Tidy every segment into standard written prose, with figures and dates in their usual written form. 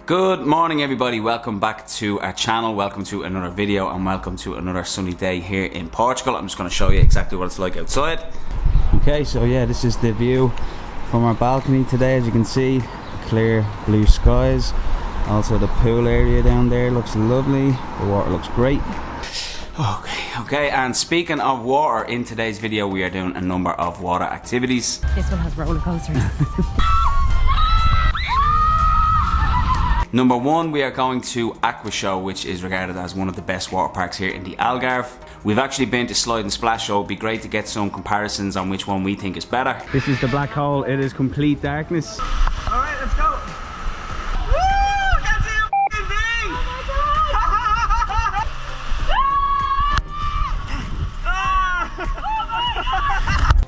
Good morning everybody, welcome back to our channel, welcome to another video and welcome to another sunny day here in Portugal. I'm just going to show you exactly what it's like outside. Okay, so yeah, this is the view from our balcony today. As you can see, clear blue skies. Also the pool area down there looks lovely, the water looks great. Okay, and speaking of water, in today's video we are doing a number of water activities. This one has roller coasters. Number one, we are going to Aqua Show, which is regarded as one of the best water parks here in the Algarve. We've actually been to Slide and Splash, so it'd be great to get some comparisons on which one we think is better. This is the black hole, it is complete darkness. Alright, let's go! Woo! I can't see a f***ing thing!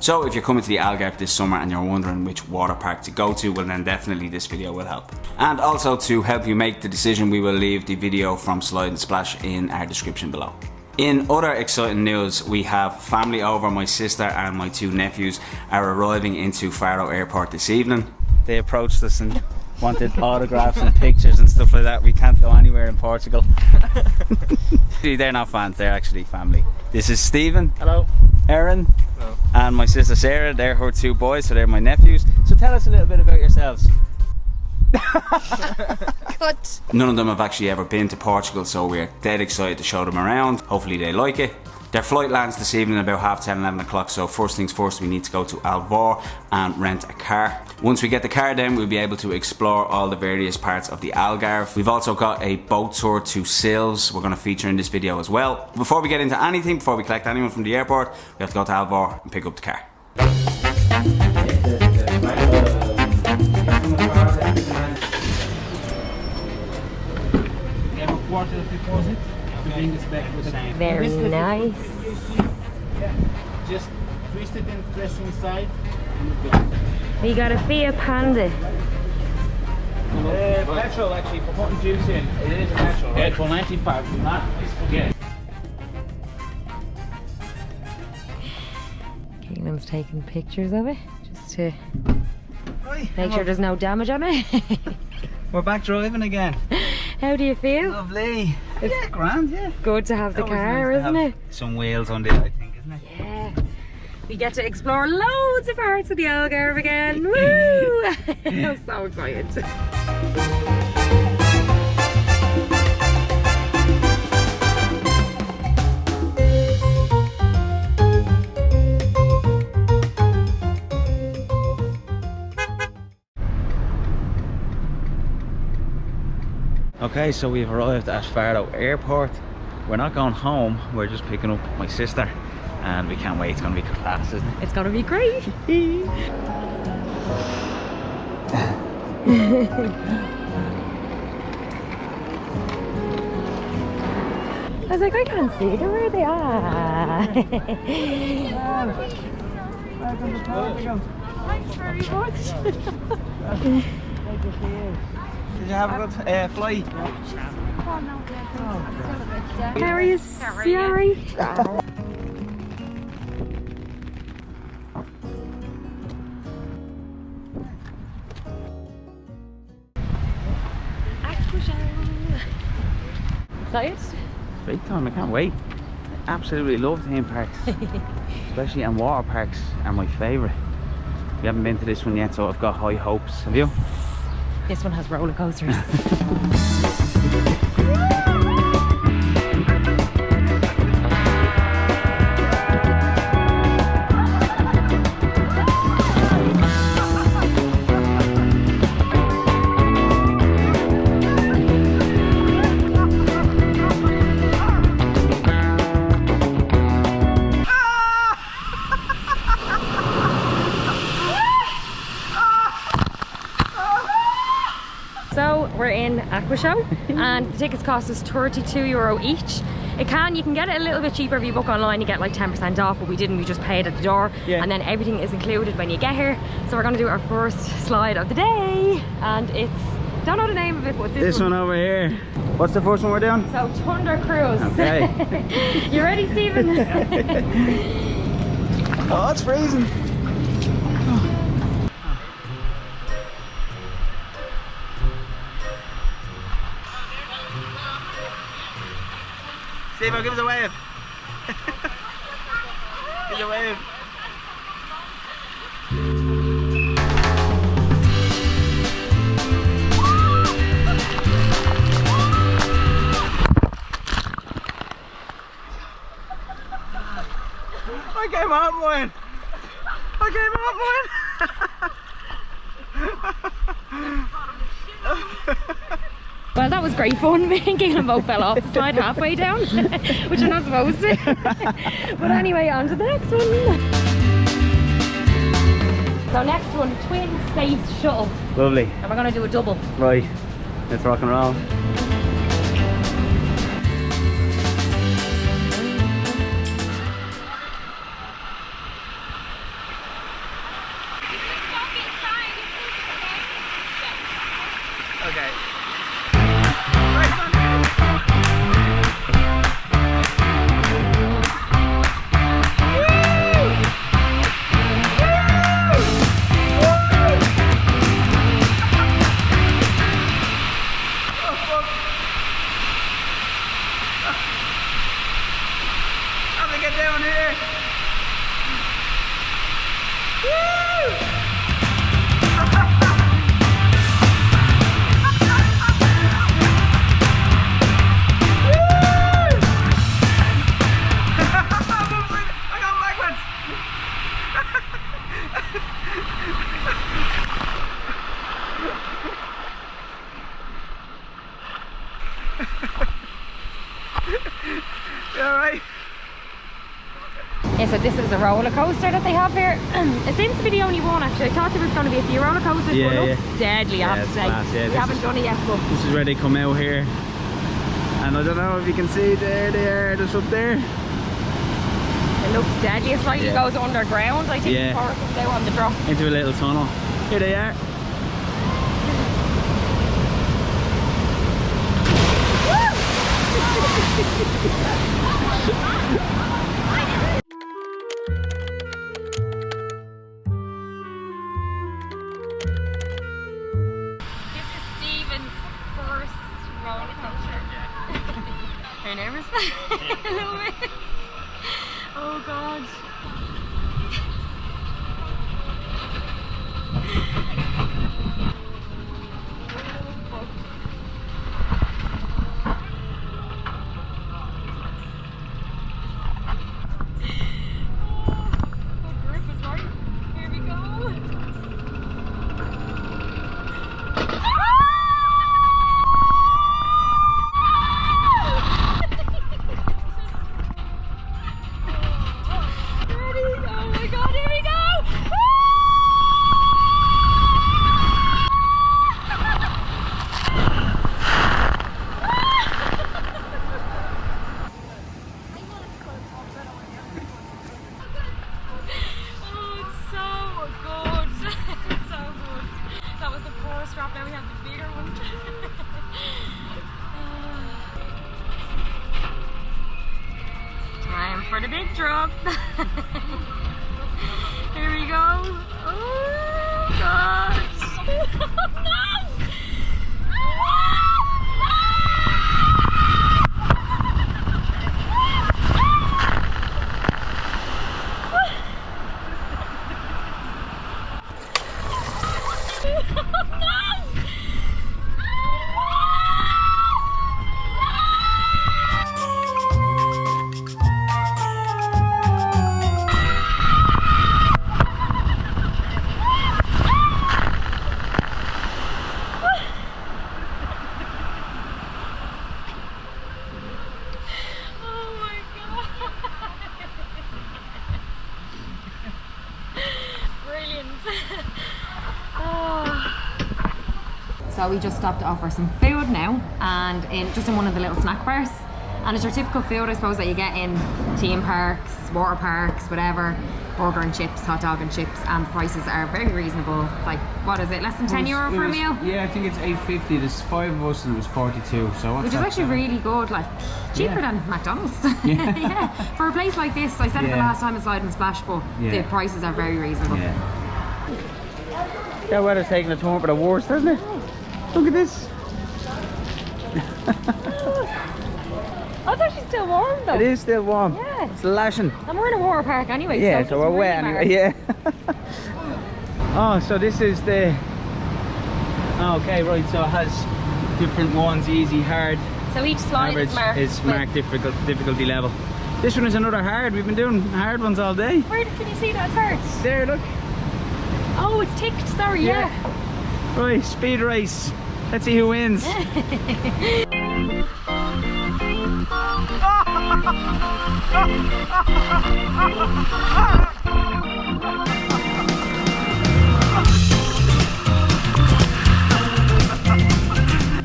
So if you're coming to the Algarve this summer and you're wondering which water park to go to, well then definitely this video will help. And also to help you make the decision, we will leave the video from Slide and Splash in our description below. In other exciting news, we have family over. My sister and my two nephews are arriving into Faro Airport this evening. They approached us and wanted autographs and pictures and stuff like that. We can't go anywhere in Portugal. They're not fans, they're actually family. This is Stephen. Hello. Erin. Hello. And my sister Sarah. They're her two boys, so they're my nephews. So tell us a little bit about yourselves. Cut. None of them have actually ever been to Portugal, so we're dead excited to show them around. Hopefully they like it. Their flight lands this evening about 10:30, 11 o'clock, so first things first, we need to go to Algarve and rent a car. Once we get the car down, we'll be able to explore all the various parts of the Algarve. We've also got a boat tour to Silves we're going to feature in this video as well. Before we get into anything, before we collect anyone from the airport, we have to go to Algarve and pick up the car. Quarter deposit to bring this back to the bank. Very nice. Yeah. Just twist it and press inside and go. We got a Fiat Panda. Petrol actually for putting juice in. It is petrol. Yeah, for 95. Do not forget. Caitlin's taking pictures of it just to make sure there's no damage on it. We're back driving again. How do you feel? Lovely. It's grand, yeah. Good to have the Always car, nice to isn't have it? some wheels on it, I think, isn't it? Yeah. We get to explore loads of parts of the Algarve again. Woo! I'm so excited. Okay, so we've arrived at Faro Airport. We're not going home, we're just picking up my sister and we can't wait. It's going to be class, isn't it? It's gonna be great. I was like, I can't see them. Where they are. Thanks very much. Did you have a good flight? How are you, Siri? Aquashow. Excited? Big time, I can't wait. I absolutely love theme parks. Especially and water parks are my favourite. We haven't been to this one yet, so I've got high hopes. Have you? This one has roller coasters. So we're in Aqua Show and the tickets cost us €32 each. You can get it a little bit cheaper if you book online. You get like 10% off, but we didn't. We just paid at the door, and then everything is included when you get here. So we're going to do our first slide of the day, and it's, don't know the name of it, but this one over here. What's the first one we're doing? So Thunder Cruise. Okay. You ready, Stephen? Oh, it's freezing. Steve, give us a wave. Give us a wave. I came up one. Well, that was great fun. Me and Keelan both fell off the slide halfway down, which I'm not supposed to. But anyway, on to the next one. So next one, twin space shuttle. Lovely. And we're going to do a double. Right, let's rock and roll. Okay. How to get down here? Woo! You alright? Yeah, so this is a roller coaster that they have here. It seems to be the only one actually. I thought there was going to be a few roller coasters, but it looks deadly, I have to say. We haven't done it yet, but This is where they come out here. And I don't know if you can see, there they are, just up there. it looks deadly. It slightly goes underground, I think, before it comes out on the drop. Into a little tunnel. Here they are. This is Stephen's first roller coaster. Are you nervous? A little bit. Oh god. For the big drop. Here we go. Oh god. No! So we just stopped to offer some food now, and just in one of the little snack bars. And it's your typical food, I suppose, that you get in theme parks, water parks, whatever. Burger and chips, hot dog and chips, and the prices are very reasonable. Like, what is it, less than €10 for a meal? Yeah, I think it's $8.50. There's 5 of us and it was 42. So what's which is actually really good, like cheaper than McDonald's. Yeah. For a place like this, I said it the last time in Slide and Splash, but the prices are very reasonable. Yeah, weather's taking a turn for the worse, doesn't it? Look at this. Oh, it's actually still still warm though. It is still warm. Yeah. It's lashing. And we're in a water park anyway. Yeah, so so we're wet anyway. Yeah. Oh, so this is the... Okay, right, so it has different ones, easy, hard. So each slide is marked difficulty level. This one is another hard. We've been doing hard ones all day. Where can you see that it's hard? There, look. Oh, it's ticked, sorry, yeah. Right, speed race. Let's see who wins.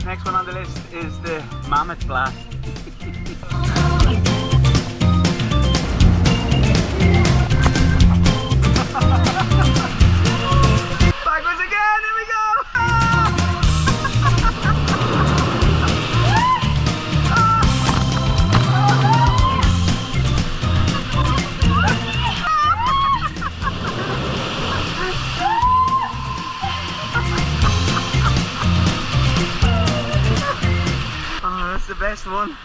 Next one on the list is the Mammoth Blast. Backwards again, here we go! Oh, that's the best one.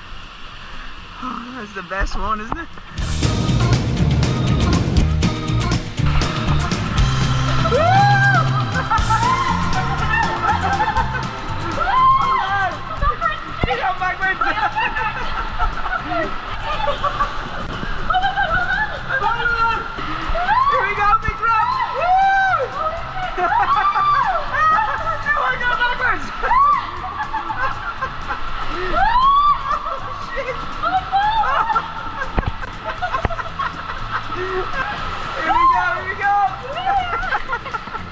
Oh, that's the best one, isn't it? Here we go, big drop! Woo! Now we're going backwards! Here we go!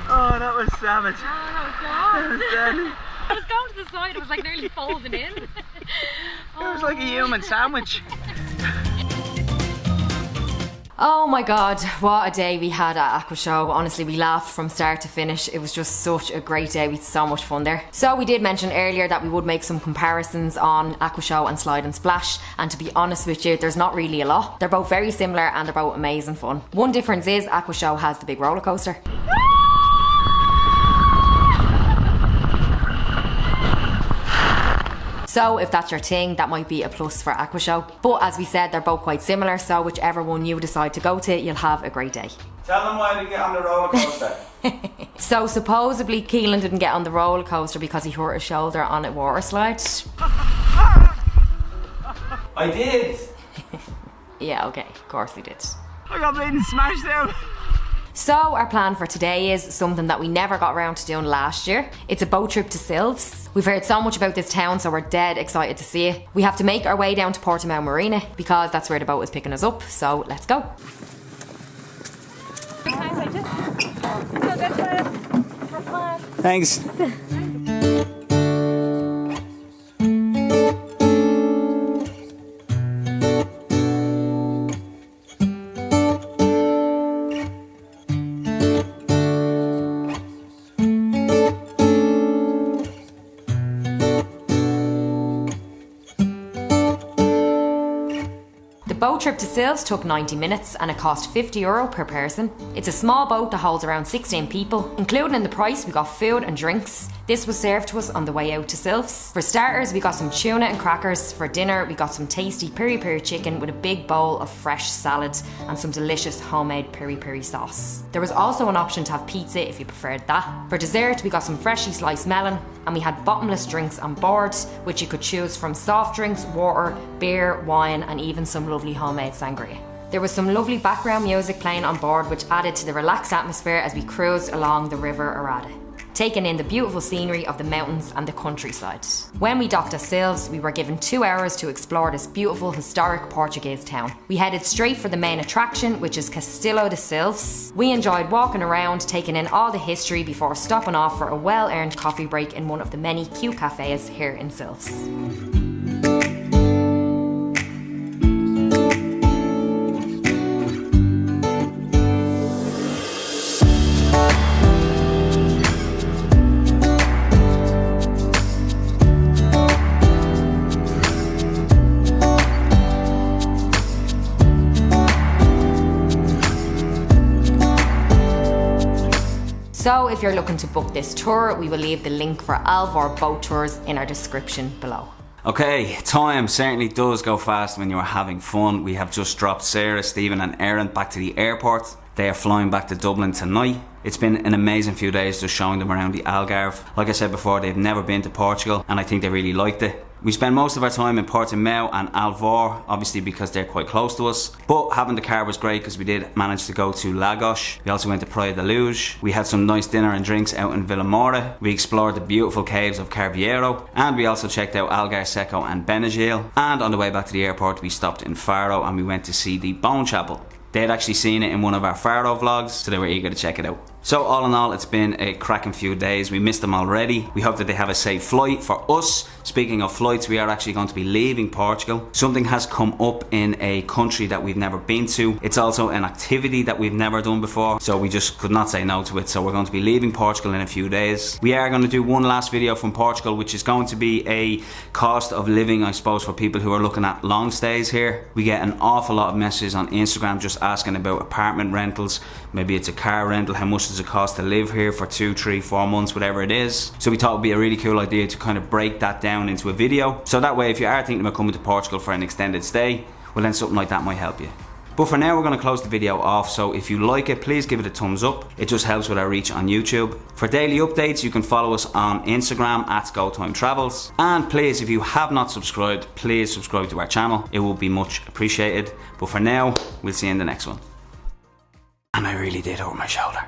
Oh, that was savage. Oh, God. That was deadly. I was going to the side, it was like nearly folding in. It was like a human sandwich. Oh my god, what a day we had at Aqua Show. Honestly, we laughed from start to finish. It was just such a great day. We had so much fun there. So we did mention earlier that we would make some comparisons on Aqua Show and Slide and Splash, and to be honest with you, there's not really a lot. They're both very similar and they're both amazing fun. One difference is Aqua Show has the big roller coaster. So if that's your thing, that might be a plus for Aqua Show. But as we said, they're both quite similar, so whichever one you decide to go to, you'll have a great day. Tell them why I didn't get on the roller coaster. So supposedly Keelan didn't get on the roller coaster because he hurt his shoulder on a water slide. I did. Yeah, okay, of course he did. I got bleeding smashed out. So our plan for today is something that we never got around to doing last year. It's a boat trip to Silves. We've heard so much about this town, so we're dead excited to see it. We have to make our way down to Portimao Marina because that's where the boat is picking us up, so let's go. Thanks. The boat trip to Silves took 90 minutes and it cost €50 per person. It's a small boat that holds around 16 people. Included in the price, we got food and drinks. This was served to us on the way out to Silves. For starters, we got some tuna and crackers. For dinner, we got some tasty peri-peri chicken with a big bowl of fresh salad and some delicious homemade peri-peri sauce. There was also an option to have pizza if you preferred that. For dessert, we got some freshly sliced melon and we had bottomless drinks on board, which you could choose from soft drinks, water, beer, wine and even some lovely homemade sangria. There was some lovely background music playing on board which added to the relaxed atmosphere as we cruised along the River Arada, taking in the beautiful scenery of the mountains and the countryside. When we docked at Silves, we were given 2 hours to explore this beautiful historic Portuguese town. We headed straight for the main attraction, which is Castelo de Silves. We enjoyed walking around, taking in all the history before stopping off for a well-earned coffee break in one of the many cute cafes here in Silves. So if you're looking to book this tour, we will leave the link for Algarve Boat Tours in our description below. Okay, time certainly does go fast when you are having fun. We have just dropped Sarah, Stephen and Erin back to the airport. They are flying back to Dublin tonight. It's been an amazing few days just showing them around the Algarve. Like I said before, they've never been to Portugal and I think they really liked it. We spend most of our time in Portimão and Algarve, obviously because they're quite close to us. But having the car was great because we did manage to go to Lagos. We also went to Praia da Luz. We had some nice dinner and drinks out in Vila Moura. We explored the beautiful caves of Carvieiro. And we also checked out Algarve Seco and Benagil. And on the way back to the airport, we stopped in Faro and we went to see the Bone Chapel. They had actually seen it in one of our Faro vlogs, so they were eager to check it out. So all in all, it's been a cracking few days. We missed them already. We hope that they have a safe flight. For us, speaking of flights, we are actually going to be leaving Portugal. Something has come up in a country that we've never been to. It's also an activity that we've never done before, so we just could not say no to it. So we're going to be leaving Portugal in a few days. We are going to do one last video from Portugal, which is going to be a cost of living, I suppose, for people who are looking at long stays here. We get an awful lot of messages on Instagram just asking about apartment rentals. Maybe it's a car rental, how much does it cost to live here for 2, 3, 4 months, whatever it is. So we thought it would be a really cool idea to kind of break that down into a video. So that way, if you are thinking about coming to Portugal for an extended stay, well then something like that might help you. But for now, we're going to close the video off, so if you like it, please give it a thumbs up. It just helps with our reach on YouTube. For daily updates, you can follow us on Instagram at GoTimeTravels. And please, if you have not subscribed, please subscribe to our channel. It will be much appreciated. But for now, we'll see you in the next one. And I really did hurt my shoulder.